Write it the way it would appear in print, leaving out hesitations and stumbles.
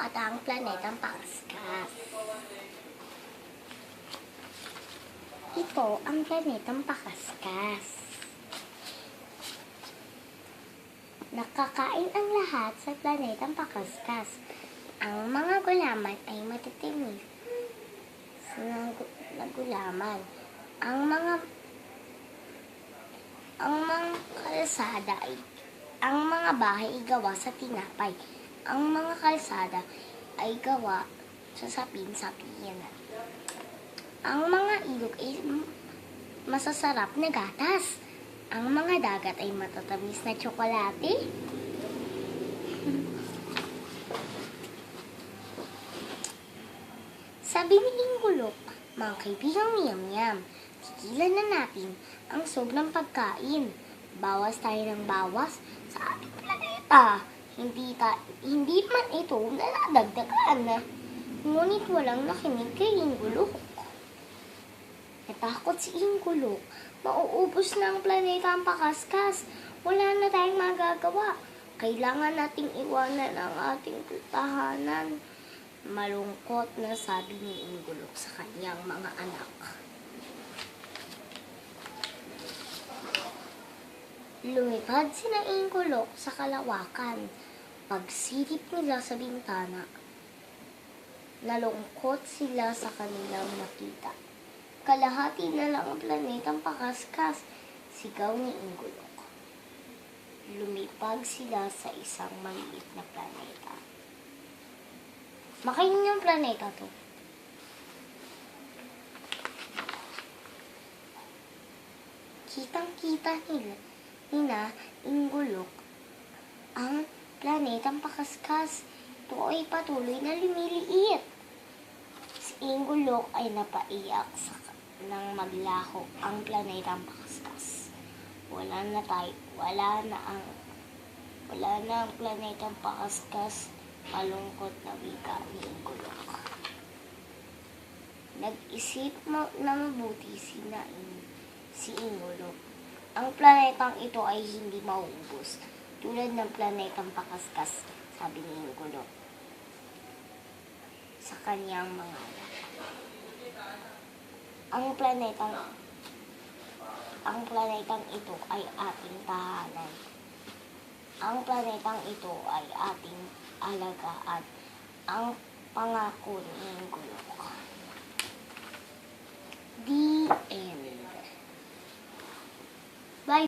at ang planetang Pakaskas. Ito ang planetang Pakaskas. Nakakain ang lahat sa planetang Pakaskas. Ang mga gulaman ay matitinis na gulaman. Ang mga kalsada ay ang mga bahay ay gawa sa tinapay. Ang mga kalsada ay gawa sa sapin-sapin. Ang mga ilog ay masasarap na gatas. Ang mga dagat ay matatamis na tsokolate. Sabi ni Inggulok, mga kaibigang miyam-miyam, tigilan na natin ang sog ng pagkain. Bawas tayo ng bawas sa ating planeta. Hindi man ito nadadagdagan. Ngunit walang nakinig kay Inggulok. Natakot si Inggulok. Mauubos na ang planeta ang Pakaskas. Wala na tayong magagawa. Kailangan nating iwanan ang ating tahanan. Malungkot na sabi ni Inggulok sa kanyang mga anak. Lumipad sina Inggulok sa kalawakan. Pagsilip nila sa bintana, nalungkot sila sa kanilang nakita. Kalahati na lang ang planetang Pakaskas, sigaw ni Inggulok. Lumipad sila sa isang maliit na planeta. Makainyang planeta to. Kitang-kita nina Inggulok ang planetang Pakaskas. Ito ay patuloy na lumiliit. Si Inggulok ay napaiyak nang maglaho ang planetang Pakaskas. Wala na ang planetang Pakaskas. Malungkot na wika ni Inggulok. Nag-isip na mabuti si Inggulok. Ang planetang ito ay hindi mauubos, tulad ng planetang Pakaskas, sabi ni Inggulok sa kanyang mga anak. Ang planetang ito ay ating tahanan. Ang planetang ito ay ating alagaan. Ang pangako ni Inggulok. The end.